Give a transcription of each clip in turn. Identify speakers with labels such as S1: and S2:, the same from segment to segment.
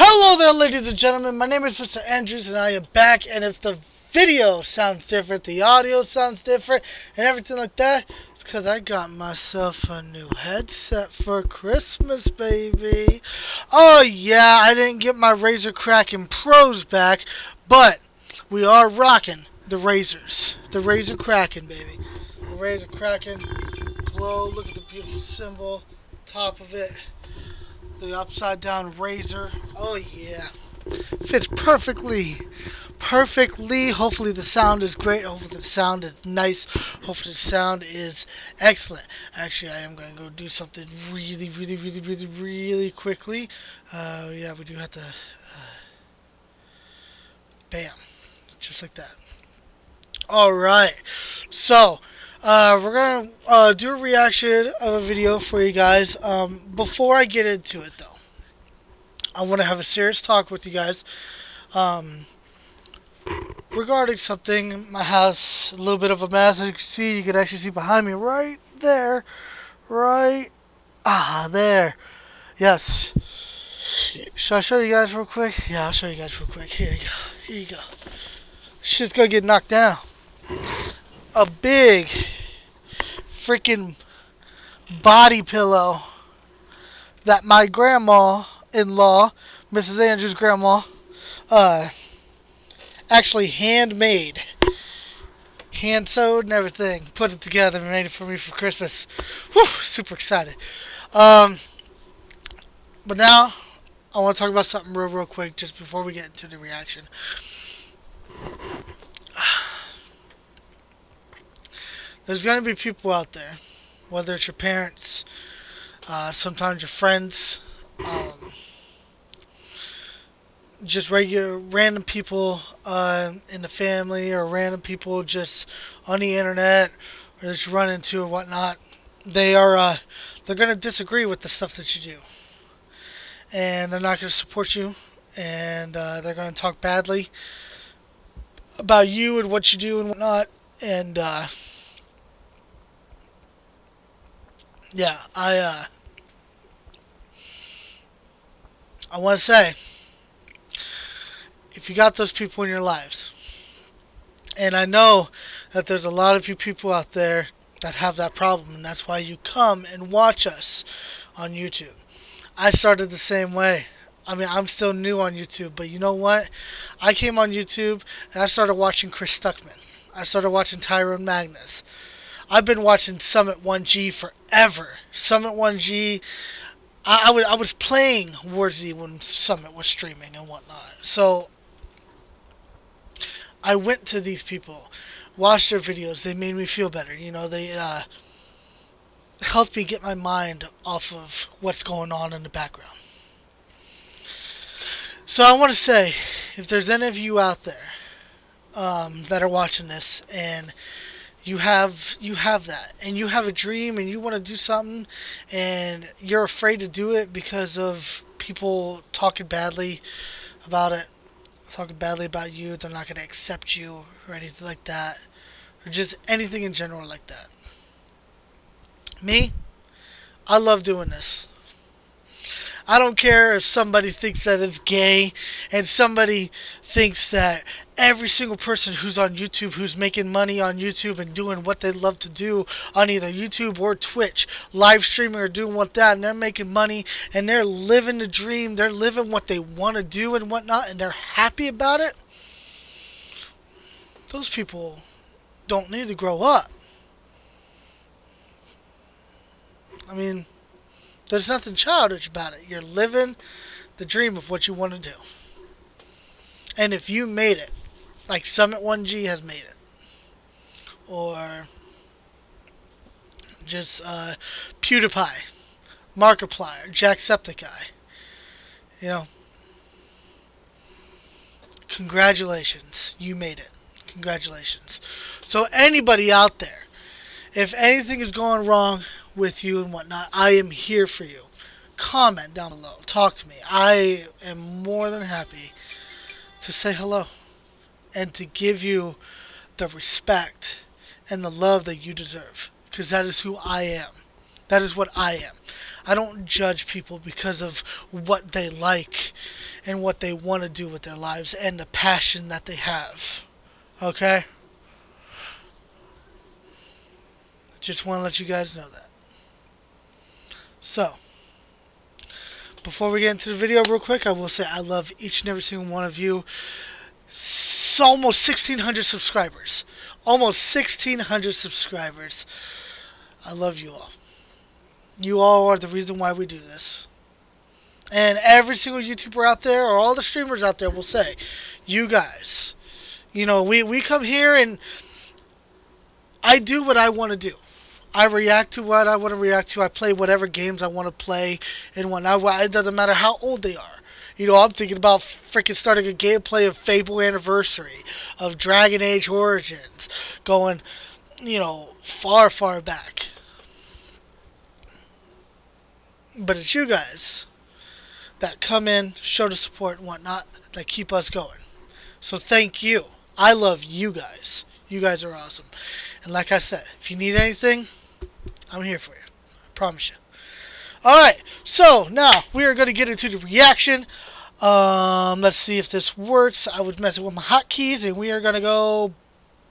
S1: Hello there, ladies and gentlemen. My name is Mr. Andrews, and I am back. And if the video sounds different, the audio sounds different, and everything like that, it's because I got myself a new headset for Christmas, baby. Oh, yeah, I didn't get my Razer Kraken Pros back, but we are rocking the Razers. The Razer Kraken, baby. The Razer Kraken glow. Look at the beautiful symbol, top of it. The upside down razor. Oh yeah. Fits perfectly. Perfectly. Hopefully the sound is great. Hopefully the sound is nice. Hopefully the sound is excellent. Actually, I am going to go do something really quickly. Yeah, we do have to... bam. Just like that. Alright. So... we're going to do a reaction of a video for you guys. Before I get into it, though, I want to have a serious talk with you guys regarding something in my house. A little bit of a mess. As you can actually see behind me right there. Right there. Yes. Should I show you guys real quick? Yeah, I'll show you guys real quick. Here you go. Here you go. Shit's going to get knocked down. A big freaking body pillow that my grandma-in-law, Mrs. Andrews' grandma, actually handmade, hand sewed and everything, put it together and made it for me for Christmas. Whew, super excited. But now I want to talk about something real quick just before we get into the reaction. There's going to be people out there, whether it's your parents, sometimes your friends, just random people in the family, or random people just on the internet, or that you run into or whatnot. They're going to disagree with the stuff that you do, and they're not going to support you, and they're going to talk badly about you and what you do and whatnot, and yeah, I want to say, if you got those people in your lives, and I know that there's a lot of you people out there that have that problem, and that's why you come and watch us on YouTube. I started the same way. I mean, I'm still new on YouTube, but you know what? I came on YouTube, and I started watching Chris Stuckman. I started watching Tyrone Magnus. I've been watching Summit 1G forever. Summit 1G, I was playing War Z when Summit was streaming and whatnot. So I went to these people, watched their videos. They made me feel better. You know, they helped me get my mind off of what's going on in the background. So I want to say, if there's any of you out there that are watching this, and you have that, and you have a dream, and you want to do something, and you're afraid to do it because of people talking badly about it, talking badly about you. They're not going to accept you or anything like that, or just anything in general like that. Me, I love doing this. I don't care if somebody thinks that it's gay, and somebody thinks that every single person who's on YouTube, who's making money on YouTube and doing what they love to do on either YouTube or Twitch, live streaming or doing what that, and they're making money, and they're living the dream, they're living what they want to do and whatnot, and they're happy about it. Those people don't need to grow up. I mean, there's nothing childish about it. You're living the dream of what you want to do. And if you made it, like Summit 1G has made it, or just PewDiePie, Markiplier, Jacksepticeye, you know, congratulations, you made it. Congratulations. So anybody out there, if anything is going wrong with you and whatnot, I am here for you. Comment down below. Talk to me. I am more than happy to say hello and to give you the respect and the love that you deserve, because that is who I am. That is what I am. I don't judge people because of what they like and what they want to do with their lives and the passion that they have. Okay? Just want to let you guys know that. So, before we get into the video real quick, I will say I love each and every single one of you. Almost 1,600 subscribers. Almost 1,600 subscribers. I love you all. You all are the reason why we do this. And every single YouTuber out there, or all the streamers out there will say, you guys, you know, we come here and I do what I want to do. I react to what I want to react to. I play whatever games I want to play and whatnot. It doesn't matter how old they are. You know, I'm thinking about freaking starting a gameplay of Fable Anniversary, of Dragon Age Origins, going, you know, far, far back. But it's you guys that come in, show the support and whatnot, that keep us going. So thank you. I love you guys. You guys are awesome. And like I said, if you need anything, I'm here for you. I promise you. Alright, so now we are going to get into the reaction. Let's see if this works. I was messing with my hotkeys and we are going to go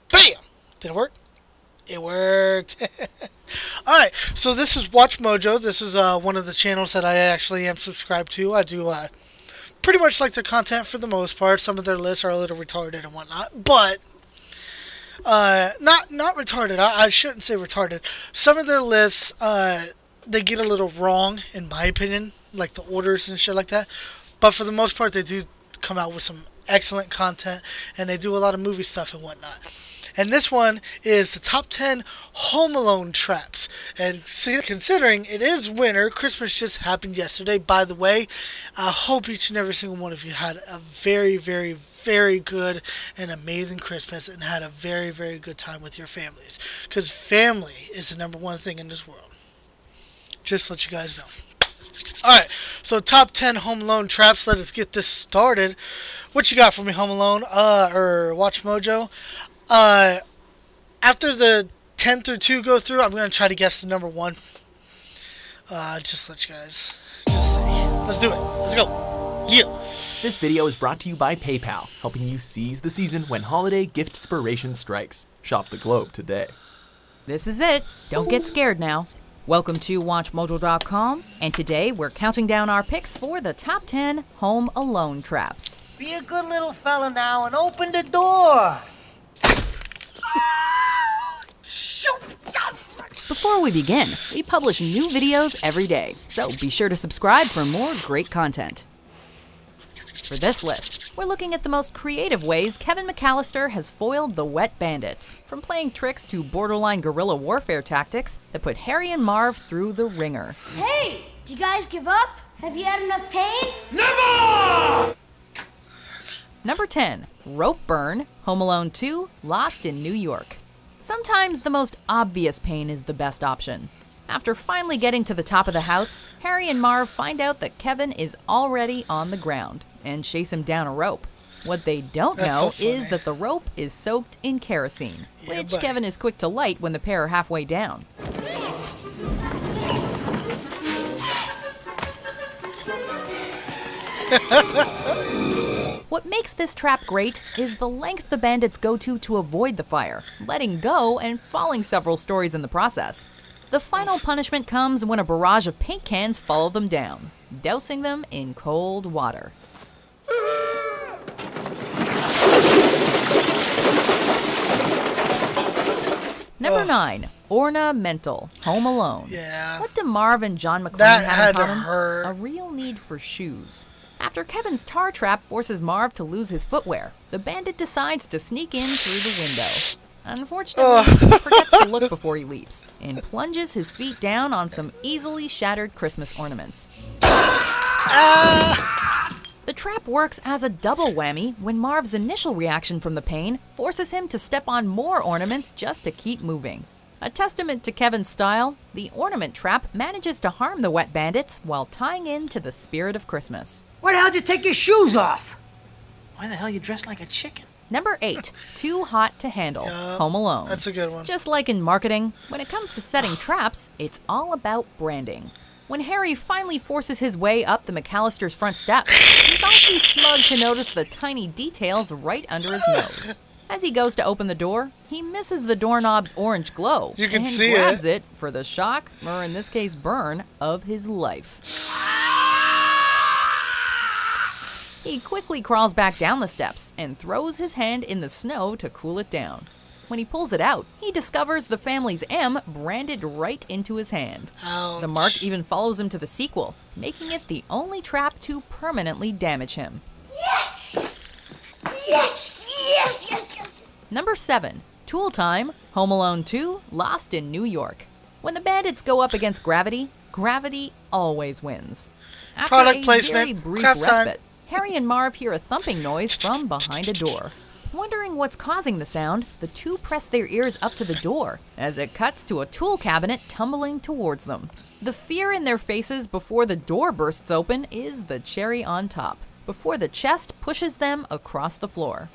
S1: BAM! Did it work? It worked. Alright, so this is WatchMojo. This is one of the channels that I actually am subscribed to. I do pretty much like their content for the most part. Some of their lists are a little retarded and whatnot, but not retarded. I shouldn't say retarded. Some of their lists, they get a little wrong, in my opinion, like the orders and shit like that. But for the most part, they do come out with some excellent content, and they do a lot of movie stuff and whatnot. And this one is the top 10 Home Alone traps. And considering it is winter, Christmas just happened yesterday. By the way, I hope each and every single one of you had a very, very, very good and amazing Christmas and had a very, very good time with your families. Because family is the #1 thing in this world. Just to let you guys know. Alright, so top 10 Home Alone traps. Let us get this started. What you got for me, Home Alone? Or WatchMojo? After the 10 through 2 go through, I'm going to try to guess the #1. Just let you guys just see. Let's do it. Let's go. Yeah.
S2: This video is brought to you by PayPal, helping you seize the season when holiday gift-spiration strikes. Shop the globe today.
S3: This is it. Don't get scared now. Welcome to WatchMojo.com, and today we're counting down our picks for the top 10 Home Alone traps.
S4: Be a good little fella now and open the door.
S3: Before we begin, we publish new videos every day, so be sure to subscribe for more great content. For this list, we're looking at the most creative ways Kevin McAllister has foiled the Wet Bandits, from playing tricks to borderline guerrilla warfare tactics that put Harry and Marv through the ringer.
S5: Hey, do you guys give up? Have you had enough pain?
S4: Never!
S3: Number 10, Rope Burn, Home Alone 2, Lost in New York. Sometimes the most obvious pain is the best option. After finally getting to the top of the house, Harry and Marv find out that Kevin is already on the ground and chase him down a rope. What they don't know is that the rope is soaked in kerosene, which Kevin is quick to light when the pair are halfway down. What makes this trap great is the length the bandits go to avoid the fire, letting go and falling several stories in the process. The final punishment comes when a barrage of paint cans follow them down, dousing them in cold water. Number 9, Ornamental, Home Alone.
S1: Yeah.
S3: What do Marv and John McClane
S1: That
S3: have
S1: had
S3: in
S1: to
S3: common?
S1: hurt.
S3: A real need for shoes. After Kevin's tar trap forces Marv to lose his footwear, the bandit decides to sneak in through the window. Unfortunately, he forgets to look before he leaps, and plunges his feet down on some easily shattered Christmas ornaments. The trap works as a double whammy when Marv's initial reaction from the pain forces him to step on more ornaments just to keep moving. A testament to Kevin's style, the ornament trap manages to harm the Wet Bandits while tying in to the spirit of Christmas.
S4: Why the hell did you take your shoes off?
S6: Why the hell you dressed like a chicken?
S3: Number 8. Too Hot to Handle.
S1: Yup,
S3: Home Alone.
S1: that's a good one.
S3: Just like in marketing, when it comes to setting traps, it's all about branding. When Harry finally forces his way up the McAllisters' front steps, he's awfully smug to notice the tiny details right under his nose. As he goes to open the door, he misses the doorknob's orange glow
S1: You can
S3: and
S1: see
S3: grabs it for the shock, or in this case burn, of his life. He quickly crawls back down the steps and throws his hand in the snow to cool it down. When he pulls it out, he discovers the family's M branded right into his hand.
S1: Ouch.
S3: The mark even follows him to the sequel, making it the only trap to permanently damage him.
S5: Yes! Yes! Yes! Yes! Yes!
S3: Number 7. Tool Time, Home Alone 2, Lost in New York. When the bandits go up against gravity, gravity always wins. After
S1: Product
S3: a
S1: placement,
S3: very brief
S1: craft time.
S3: respite, Harry and Marv hear a thumping noise from behind a door. Wondering what's causing the sound, the two press their ears up to the door as it cuts to a tool cabinet tumbling towards them. The fear in their faces before the door bursts open is the cherry on top, before the chest pushes them across the floor.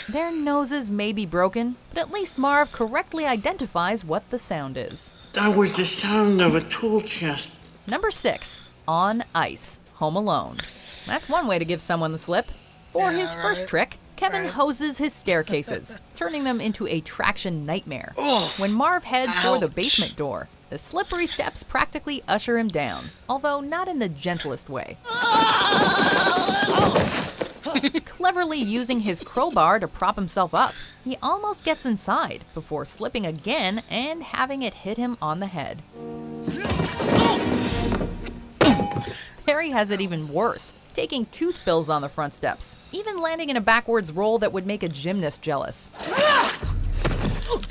S3: Their noses may be broken, but at least Marv correctly identifies what the sound is.
S6: That was the sound of a tool chest.
S3: Number 6. On Ice, Home Alone. That's one way to give someone the slip. For
S1: Yeah,
S3: his first
S1: right.
S3: trick, Kevin
S1: Right.
S3: hoses his staircases, turning them into a traction nightmare.
S1: Ugh.
S3: When Marv heads for the
S1: Ouch.
S3: basement door, the slippery steps practically usher him down, although not in the gentlest way. Cleverly using his crowbar to prop himself up, he almost gets inside before slipping again and having it hit him on the head. Harry has it even worse, taking 2 spills on the front steps, even landing in a backwards roll that would make a gymnast jealous.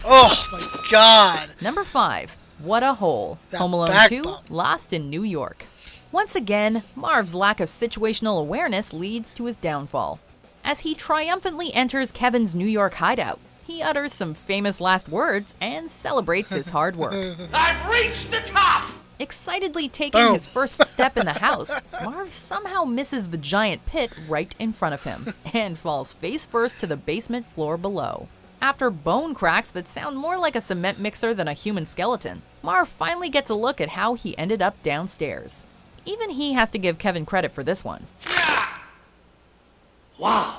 S1: Oh my god.
S3: Number 5. What a Hole,
S1: That
S3: Home Alone
S1: back
S3: 2,
S1: bump.
S3: Lost in New York. Once again, Marv's lack of situational awareness leads to his downfall. As he triumphantly enters Kevin's New York hideout, he utters some famous last words and celebrates his hard work.
S6: I've reached the top!
S3: Excitedly taking
S1: Boom.
S3: his first step in the house, Marv somehow misses the giant pit right in front of him and falls face first to the basement floor below. After bone cracks that sound more like a cement mixer than a human skeleton, Marv finally gets a look at how he ended up downstairs. Even he has to give Kevin credit for this one.
S6: Wow.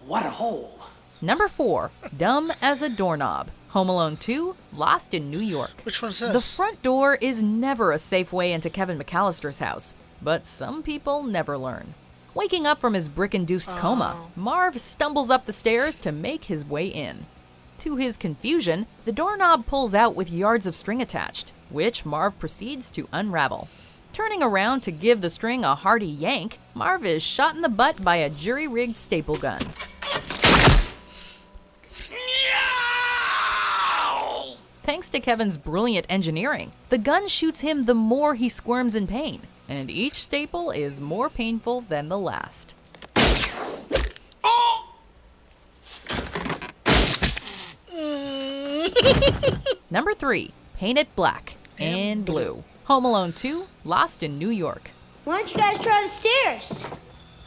S6: What a hole.
S3: Number 4. Dumb as a Doorknob, Home Alone 2, Lost in New York.
S1: Which one's this?
S3: The front door is never a safe way into Kevin McAllister's house, but some people never learn. Waking up from his brick-induced coma, Marv stumbles up the stairs to make his way in. To his confusion, the doorknob pulls out with yards of string attached, which Marv proceeds to unravel. Turning around to give the string a hearty yank, Marv is shot in the butt by a jury-rigged staple gun. Thanks to Kevin's brilliant engineering, the gun shoots him the more he squirms in pain, and each staple is more painful than the last. Number 3. Paint It Black and Blue. Home Alone 2, Lost in New York.
S5: Why don't you guys try the stairs?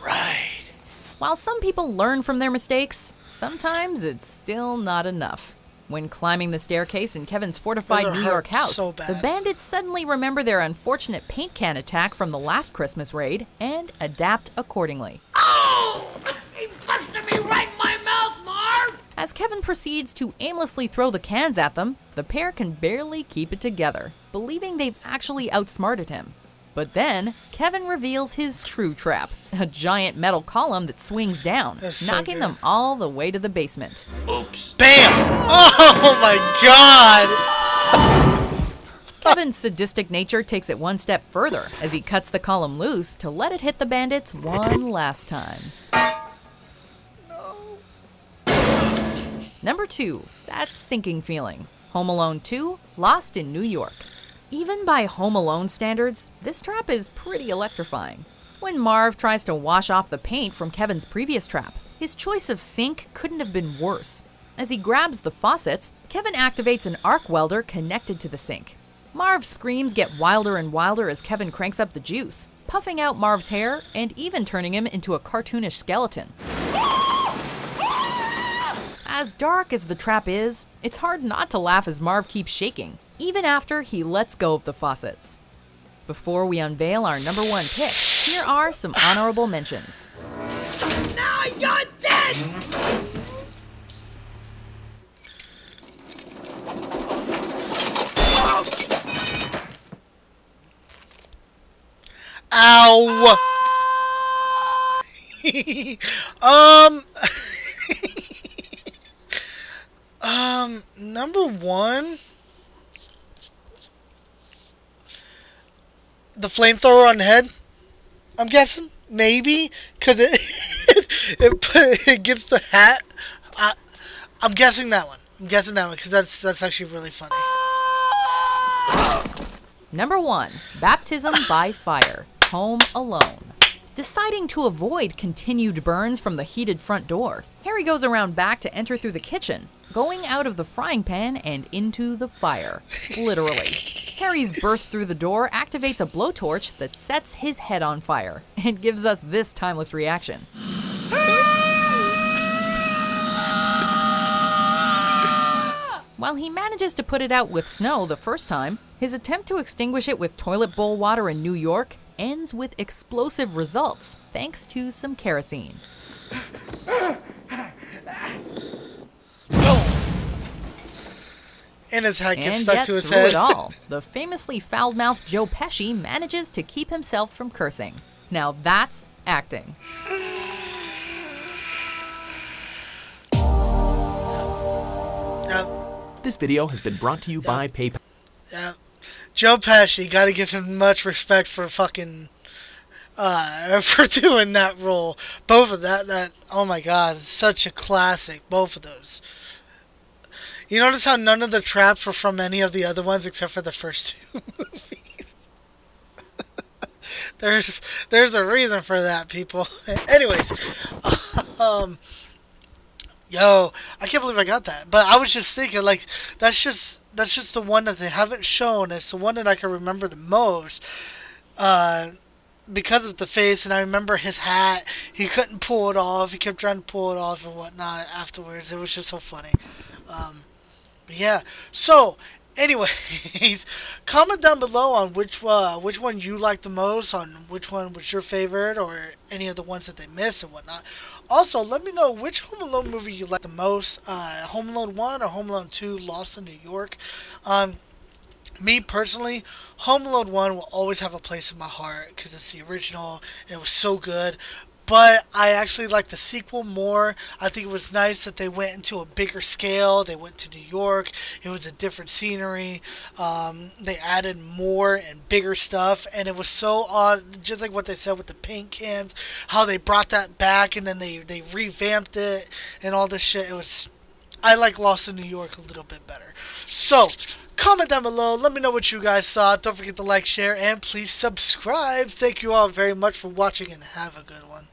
S6: Right.
S3: While some people learn from their mistakes, sometimes it's still not enough. When climbing the staircase in Kevin's fortified
S1: Those
S3: New
S1: hurt
S3: York house,
S1: so bad.
S3: the bandits suddenly remember their unfortunate paint can attack from the last Christmas raid and adapt accordingly.
S6: Oh! He busted me right in my mouth, Marv!
S3: As Kevin proceeds to aimlessly throw the cans at them, the pair can barely keep it together, believing they've actually outsmarted him. But then, Kevin reveals his true trap, a giant metal column that swings down,
S1: That's so
S3: knocking
S1: good.
S3: them all the way to the basement.
S6: Oops.
S1: Bam! Oh my god!
S3: Kevin's sadistic nature takes it one step further as he cuts the column loose to let it hit the bandits one last time. Number 2, That Sinking Feeling. Home Alone 2, Lost in New York. Even by Home Alone standards, this trap is pretty electrifying. When Marv tries to wash off the paint from Kevin's previous trap, his choice of sink couldn't have been worse. As he grabs the faucets, Kevin activates an arc welder connected to the sink. Marv's screams get wilder and wilder as Kevin cranks up the juice, puffing out Marv's hair and even turning him into a cartoonish skeleton. As dark as the trap is, it's hard not to laugh as Marv keeps shaking, even after he lets go of the faucets. Before we unveil our number 1 pick, here are some honorable mentions.
S6: Now you're dead!
S1: Ow! Number 1, the flamethrower on the head. I'm guessing, maybe, because it gets the hat. I'm guessing that one. Because that's actually really funny.
S3: Number 1, Baptism by Fire, Home Alone. Deciding to avoid continued burns from the heated front door, Harry goes around back to enter through the kitchen, going out of the frying pan and into the fire. Literally. Harry's burst through the door activates a blowtorch that sets his head on fire and gives us this timeless reaction. While he manages to put it out with snow the first time, his attempt to extinguish it with toilet bowl water in New York ends with explosive results, thanks to some kerosene.
S1: And his head gets
S3: And
S1: stuck
S3: yet,
S1: to his
S3: through
S1: head.
S3: it all, the famously foul-mouthed Joe Pesci manages to keep himself from cursing. Now that's acting.
S2: This video has been brought to you by PayPal.
S1: Yeah. Joe Pesci, gotta give him much respect for fucking for doing that role. Both of that oh my god, it's such a classic, both of those. You notice how none of the traps were from any of the other ones except for the first 2 movies. There's a reason for that, people. Anyways, yo, I can't believe I got that. But I was just thinking, like, that's just the one that they haven't shown. It's the one that I can remember the most. Because of the face, and I remember his hat. He couldn't pull it off. He kept trying to pull it off and whatnot afterwards. It was just so funny. But yeah. So, anyways, comment down below on which one you like the most, on which one was your favorite, or any of the ones that they missed and whatnot. Also, let me know which Home Alone movie you like the most, Home Alone 1 or Home Alone 2, Lost in New York. Me personally, Home Alone 1 will always have a place in my heart because it's the original and it was so good. But I actually like the sequel more. I think it was nice that they went into a bigger scale. They went to New York. It was a different scenery. They added more and bigger stuff. And it was so odd, just like what they said with the paint cans, how they brought that back and then they revamped it and all this shit. I like Lost in New York a little bit better. So, comment down below. Let me know what you guys thought. Don't forget to like, share, and please subscribe. Thank you all very much for watching and have a good one.